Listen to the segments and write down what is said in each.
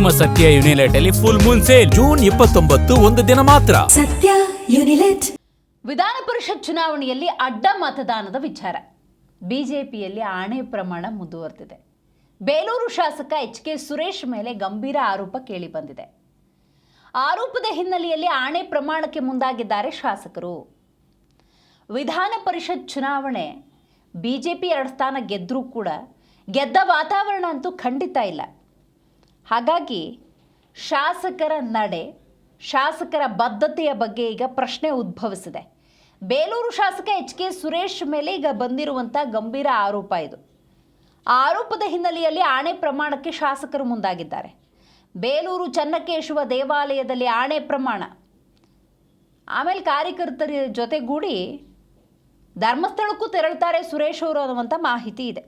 ನಿಮ್ಮ ಸತ್ಯ ಯುನಿಲೆಟ್ ಅಲ್ಲಿ ಫುಲ್ ಮೂನ್ ಸೇಲ್ ಜೂನ್ 29 ಒಂದು ದಿನ ಮಾತ್ರ. ಸತ್ಯ ಯುನಿಲೆಟ್. ವಿಧಾನ ಪರಿಷತ್ ಚುನಾವಣೆಯಲ್ಲಿ ಅಡ್ಡ ಮತದಾನದ ವಿಚಾರ. ಬಿಜೆಪಿಯಲ್ಲಿ ಆಣೆ ಪ್ರಮಾಣ ಮುಂದುವರೆದಿದೆ. ಬೇಲೂರು ಶಾಸಕ ಎಚ್.ಕೆ. ಸುರೇಶ್ ಮೇಲೆ ಗಂಭೀರ ಆರೋಪ ಕೇಳಿಬಂದಿದೆ. ಆರೋಪದ ಹಿನ್ನೆಲೆಯಲ್ಲಿ ಆಣೆ ಪ್ರಮಾಣಕ್ಕೆ ಮುಂದಾಗಿದ್ದಾರೆ ಶಾಸಕರು. ವಿಧಾನ ಪರಿಷತ್ ಚುನಾವಣೆ ಬಿಜೆಪಿ 2 ಸ್ಥಾನ ಗೆದ್ದರೂ ಕೂಡ ಗೆದ್ದ ವಾತಾವರಣ ಅಂತೂ ಖಂಡಿತ ಇಲ್ಲ. ಹಾಗಾಗಿ ಶಾಸಕರ ನಡೆ, ಶಾಸಕರ ಬದ್ಧತೆಯ ಬಗ್ಗೆ ಈಗ ಪ್ರಶ್ನೆ ಉದ್ಭವಿಸಿದೆ. ಬೇಲೂರು ಶಾಸಕ ಎಚ್.ಕೆ. ಸುರೇಶ್ ಮೇಲೆ ಈಗ ಬಂದಿರುವಂಥ ಗಂಭೀರ ಆರೋಪ ಇದು. ಆರೋಪದ ಹಿನ್ನೆಲೆಯಲ್ಲಿ ಆಣೆ ಪ್ರಮಾಣಕ್ಕೆ ಶಾಸಕರು ಮುಂದಾಗಿದ್ದಾರೆ. ಬೇಲೂರು ಚನ್ನಕೇಶವ ದೇವಾಲಯದಲ್ಲಿ ಆಣೆ ಪ್ರಮಾಣ, ಆಮೇಲೆ ಕಾರ್ಯಕರ್ತರ ಜೊತೆಗೂಡಿ ಧರ್ಮಸ್ಥಳಕ್ಕೂ ತೆರಳುತ್ತಾರೆ ಸುರೇಶ್ ಅವರು ಅನ್ನುವಂಥ ಮಾಹಿತಿ ಇದೆ.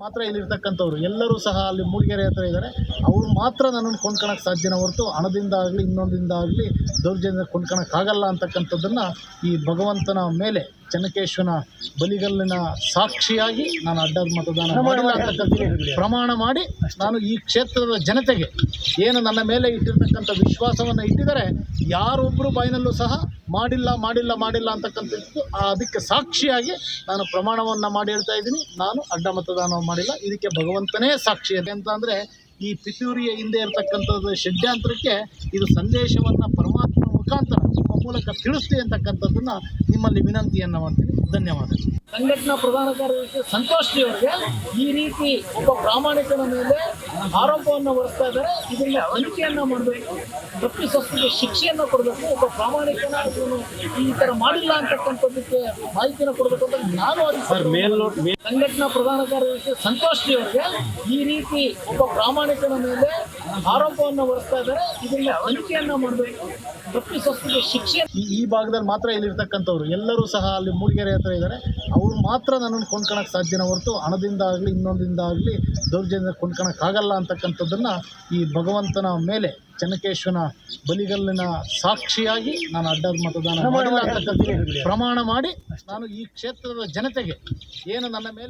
ಮಾತ್ರ ಇಲ್ಲಿರ್ತಕ್ಕಂಥವ್ರು ಎಲ್ಲರೂ ಸಹ ಅಲ್ಲಿ ಮೂಡಿಗೆರೆ ಹತ್ರ ಇದ್ದಾರೆ. ಅವರು ಮಾತ್ರ ನನ್ನನ್ನು ಕೊಂಡ್ಕೊಳಕ್ಕೆ ಸಾಧ್ಯನ ಹೊರತು ಹಣದಿಂದ ಆಗಲಿ ಇನ್ನೊಂದಿಂದ ಆಗಲಿ ದೌರ್ಜನ್ಯ ಕೊಂಡ್ಕೊಳಕ್ಕಾಗಲ್ಲ ಅಂತಕ್ಕಂಥದ್ದನ್ನು ಈ ಭಗವಂತನ ಮೇಲೆ ಚನ್ನಕೇಶ್ವರನ ಬಲಿಗಲ್ಲಿನ ಸಾಕ್ಷಿಯಾಗಿ ನಾನು ಅಡ್ಡ ಮತದಾನ ಮಾಡಿಲ್ಲ ಅಂತಕ್ಕಂಥ ಪ್ರಮಾಣ ಮಾಡಿ ನಾನು ಈ ಕ್ಷೇತ್ರದ ಜನತೆಗೆ ಏನು ನನ್ನ ಮೇಲೆ ಇಟ್ಟಿರ್ತಕ್ಕಂಥ ವಿಶ್ವಾಸವನ್ನು ಇಟ್ಟಿದ್ದಾರೆ, ಯಾರೊಬ್ಬರು ಬಾಯಿನಲ್ಲೂ ಸಹ ಮಾಡಿಲ್ಲ ಮಾಡಿಲ್ಲ ಮಾಡಿಲ್ಲ ಅಂತಕ್ಕಂಥದ್ದು ಅದಕ್ಕೆ ಸಾಕ್ಷಿಯಾಗಿ ನಾನು ಪ್ರಮಾಣವನ್ನು ಮಾಡಿ ಹೇಳ್ತಾ ಇದ್ದೀನಿ. ನಾನು ಅಡ್ಡ ಮತದಾನ ಮಾಡಿಲ್ಲ, ಇದಕ್ಕೆ ಭಗವಂತನೇ ಸಾಕ್ಷಿ ಅಂತ ಅಂದರೆ ಈ ಪಿತೂರಿಯ ಹಿಂದೆ ಇರತಕ್ಕಂಥದ್ದು ಷಡ್ಯಂತ್ರಕ್ಕೆ ಇದು ಸಂದೇಶವನ್ನು ಪರಮಾತ್ಮ ಮುಖಾಂತರ ನಿಮ್ಮ ಮೂಲಕ ತಿಳಿಸ್ತೀವಿ ಅಂತಕ್ಕಂಥದ್ದನ್ನು ನಿಮ್ಮಲ್ಲಿ ವಿನಂತಿಯನ್ನು ಮಾಡ್ತೀನಿ. ಧನ್ಯವಾದಗಳು. ಸಂಘಟನಾ ಪ್ರಧಾನ ಕಾರ್ಯದರ್ಶಿ ಸಂತೋಷ್ ಜಿ ಅವರಿಗೆ ಈ ರೀತಿ ಒಬ್ಬ ಪ್ರಾಮಾಣಿಕನ ಮೇಲೆ ಆರೋಪವನ್ನು ಹೊರಿಸ್ತಾ ಇದ್ದಾರೆ. ಇದನ್ನ ತನಿಖೆಯನ್ನು ಮಾಡಬೇಕು, ತಪ್ಪಿತಸ್ಥರಿಗೆ ಶಿಕ್ಷೆಯನ್ನು ಕೊಡಬೇಕು. ಒಬ್ಬ ಪ್ರಾಮಾಣಿಕನ ಈ ಥರ ಮಾಡಿಲ್ಲ ಅಂತಕ್ಕಂಥದ್ದಕ್ಕೆ ಮಾಹಿತಿಯನ್ನು ಕೊಡಬೇಕು ಅಂತ ನಾನು ಸಂಘಟನಾ ಪ್ರಧಾನ ಕಾರ್ಯದರ್ಶಿ ಸಂತೋಷ್ ಜಿ ಅವರಿಗೆ ಈ ರೀತಿ ಒಬ್ಬ ಪ್ರಾಮಾಣಿಕನ ಮೇಲೆ ಆರೋಪವನ್ನು ಹೊರಿಸ್ತಾ ಇದ್ದಾರೆ. ಇದನ್ನ ತನಿಖೆಯನ್ನು ಮಾಡಬೇಕು, ತಪ್ಪಿತಸ್ಥರಿಗೆ ಶಿಕ್ಷೆ. ಈ ಭಾಗದಲ್ಲಿ ಮಾತ್ರ ಇಲ್ಲಿರ್ತಕ್ಕಂಥವ್ರು ಎಲ್ಲರೂ ಸಹ ಅಲ್ಲಿ ಮೂಡಿಗೆರೆ ಹತ್ರ ಇದ್ದಾರೆ. ಅವರು ಮಾತ್ರ ನನ್ನನ್ನು ಕೊಂಡ್ಕೊಳಕ್ಕೆ ಸಾಧ್ಯನ ಹೊರತು ಹಣದಿಂದ ಆಗಲಿ ಇನ್ನೊಂದಿಂದ ಆಗಲಿ ದೌರ್ಜನ್ಯ ಕೊಂಡ್ಕೊಳಕ್ಕಾಗಲ್ಲ ಅಂತಕ್ಕಂಥದ್ದನ್ನು ಈ ಭಗವಂತನ ಮೇಲೆ ಚನ್ನಕೇಶ್ವರನ ಬಲಿಗಲ್ಲಿನ ಸಾಕ್ಷಿಯಾಗಿ ನಾನು ಅಡ್ಡ ಮತದಾನ ಮಾಡಿಲ್ಲ ಅಂತಕ್ಕಂಥ ಪ್ರಮಾಣ ಮಾಡಿ ನಾನು ಈ ಕ್ಷೇತ್ರದ ಜನತೆಗೆ ಏನು ನನ್ನ ಮೇಲೆ